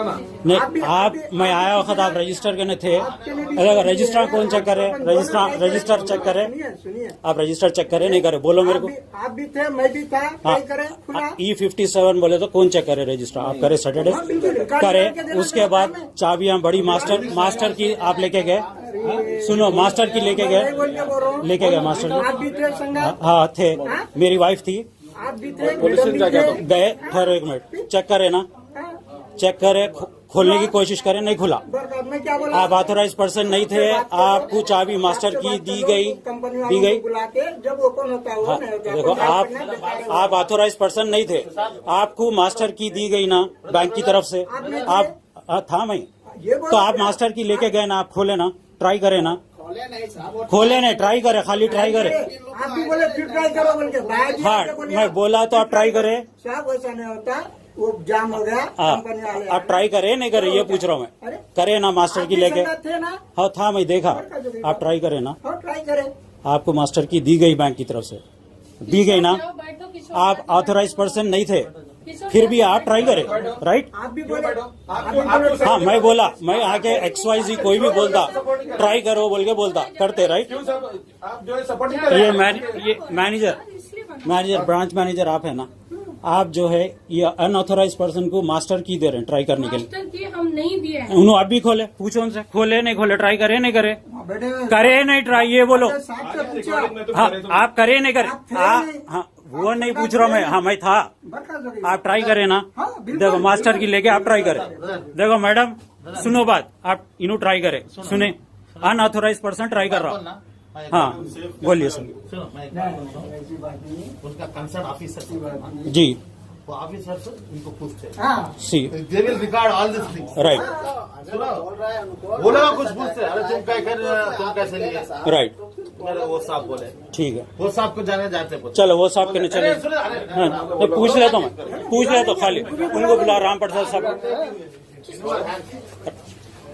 नहीं आप मैं आया वक्त आप रजिस्टर करने थे। अगर रजिस्टर कौन चेक करे? रजिस्टर चेक करे। आप रजिस्टर चेक करे नहीं करे? बोलो मेरे को। आप भी थे, मैं भी था। E57 बोले तो कौन चेक करे? रजिस्टर आप करे सैटरडे करे। उसके बाद चाबियां बड़ी मास्टर की आप लेके गए। सुनो, मास्टर की लेके गए मास्टर। हाँ थे, मेरी वाइफ थी। आप भी थे, गए। ठहरो एक मिनट, चेक करे ना? चेक करे, खोलने की कोशिश करे, नहीं खुला। आप ऑथोराइज पर्सन नहीं थे। आपको चाबी मास्टर की दी गई। जब ओपन होता है। हाँ, देखो आप ऑथोराइज पर्सन नहीं थे। आपको मास्टर की दी गई ना बैंक की तरफ से। आप था मैं तो आप मास्टर की लेके गए ना? आप खोले ना? ट्राई करे ना? खोले नहीं, ट्राई करे, खाली ट्राई करे। आप भी बोले फिर ट्राई करो बोल के। हाँ, मैं बोला तो आप ट्राई करे। साहब वैसा नहीं होता, वो जाम हो गया। कंपनी वाले आप ट्राई करे नहीं करे? ये पूछ रहा हूँ मैं। करे ना मास्टर की लेके? थे ना? हाँ था, मैं देखा। आप ट्राई करे ना? ट्राई करे। आपको मास्टर की दी गई बैंक की तरफ से, दी गई ना? आप ऑथोराइज पर्सन नहीं थे, फिर भी आप ट्राई करें, राइट? आप भी बोले। हाँ, मैं बोला, मैं आके XYZ कोई भी बोलता ट्राई करो बोल के बोलता, करते, राइट? ये मैनेजर ब्रांच मैनेजर आप है ना? आप जो है ये अनऑथोराइज पर्सन को मास्टर की दे रहे हैं ट्राई करने के लिए। मास्टर की हम नहीं दिए हैं। उन्होंने आप भी खोले, पूछो उनसे, खोले नहीं खोले? ट्राई करे नहीं करे? करे नहीं ट्राई, ये बोलो। हाँ, आप करे नहीं करे? हाँ, वो नहीं पूछ रहा मैं। हाँ, मैं था। आप ट्राई करे ना? देखो मास्टर की लेके आप ट्राई करें। देखो मैडम सुनो बात, आप इन्हों ट्राई करे, सुने। अनऑथोराइज पर्सन ट्राई कर रहा। हाँ बोलिए सर। उनका कंसर्न ऑफिसर जी, वो ऑफिसर से उनको पूछते see they will record all this things, right? बोला कुछ पूछते, अरे तुम क्या कर, तुम कैसे लिए, राइट? वो साहब बोले ठीक है, वो साहब को जाने जाते पूछते। चलो वो साहब के चले। हाँ, तो पूछ लेता हूँ मैं, पूछ लेता खाली उनको बुला। राम प्रसाद साहब,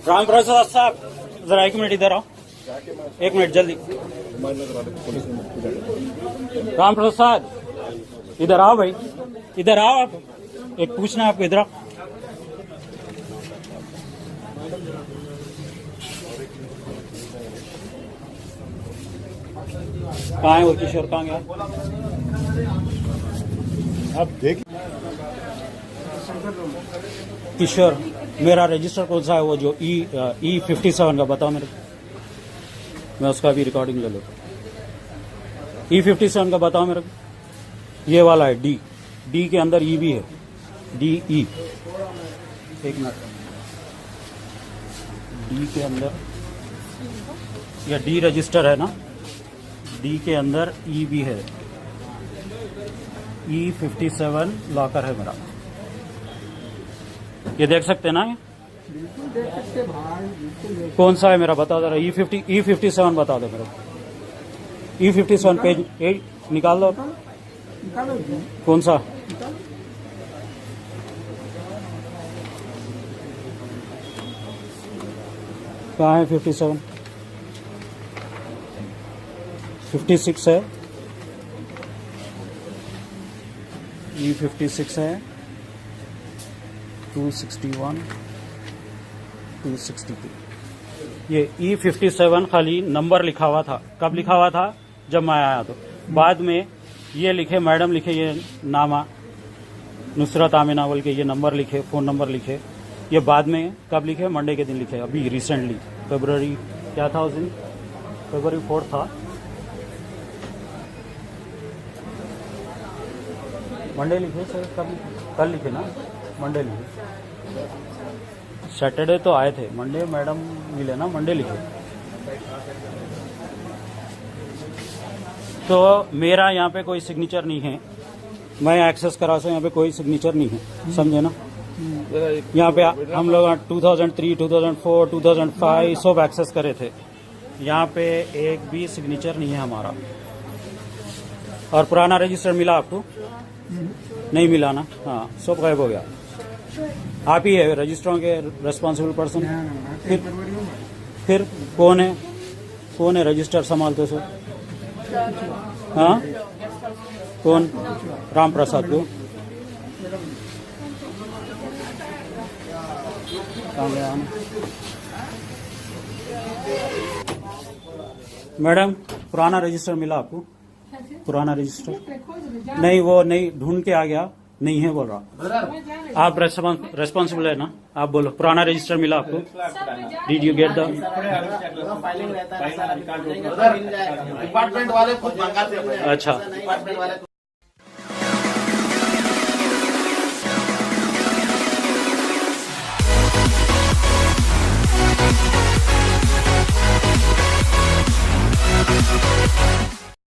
राम प्रसाद साहब जरा 1 मिनट इधर आओ, 1 मिनट जल्दी। राम प्रसाद इधर आओ भाई, इधर आओ। आप एक पूछना है आपको, इधर आओ। कहाँ है वो किशोर, कहाँ गया? आप देख किशोर, मेरा रजिस्टर कौन सा है? वो जो E57 का बताओ मेरे को, मैं उसका भी रिकॉर्डिंग ले लूँ। E57 का बताओ मेरे को। ये वाला है डी के अंदर E भी है, DE। 1 मिनट, डी के अंदर या डी रजिस्टर है ना? डी के अंदर E भी है। E57 लॉकर है मेरा, ये देख सकते हैं ना? कौन सा है मेरा बता दो। E57 बता दो मेरे को। E57 पेज 8 निकाल दो। कौन सा? कहाँ है 57? 56 है, E56 है, 261, 262। ये E57 खाली नंबर लिखा हुआ था। कब लिखा हुआ था? जब मैं आया तो। बाद में ये लिखे, मैडम लिखे, ये नामा नुसरत आमिना बोल के ये नंबर लिखे, फ़ोन नंबर लिखे। ये बाद में कब लिखे? मंडे के दिन लिखे, अभी रिसेंटली। फरवरी क्या था उस दिन? फरवरी 4 था। मंडे लिखे सर, कल लिखे ना? मंडे लिखे। सैटरडे तो आए थे, मंडे मैडम मिले ना, मंडे लिखे। तो मेरा यहाँ पे कोई सिग्नेचर नहीं है, मैं एक्सेस करा सकूँ, यहाँ पे कोई सिग्नेचर नहीं है, समझे ना? यहाँ पे हम लोग 2003, 2004, 2005 सब एक्सेस करे थे। यहाँ पे एक भी सिग्नेचर नहीं है हमारा। और पुराना रजिस्टर मिला आपको? नहीं मिला ना? हाँ, सब गायब हो गया। आप ही है रजिस्टरों के रेस्पॉन्सिबल पर्सन। फिर कौन है? कौन है रजिस्टर संभालते सो? हाँ, कौन? राम प्रसाद को कहाँ गया हम? मैडम पुराना रजिस्टर मिला आपको? पुराना रजिस्टर नहीं, वो नहीं ढूंढ के आ गया, नहीं है बोल रहा। आप रेस्पॉन्सिबल है ना, आप बोलो पुराना रजिस्टर मिला आपको? Did you get the? Department वाले खुद मंगाते हैं। अच्छा, डिपार्टमेंट वाले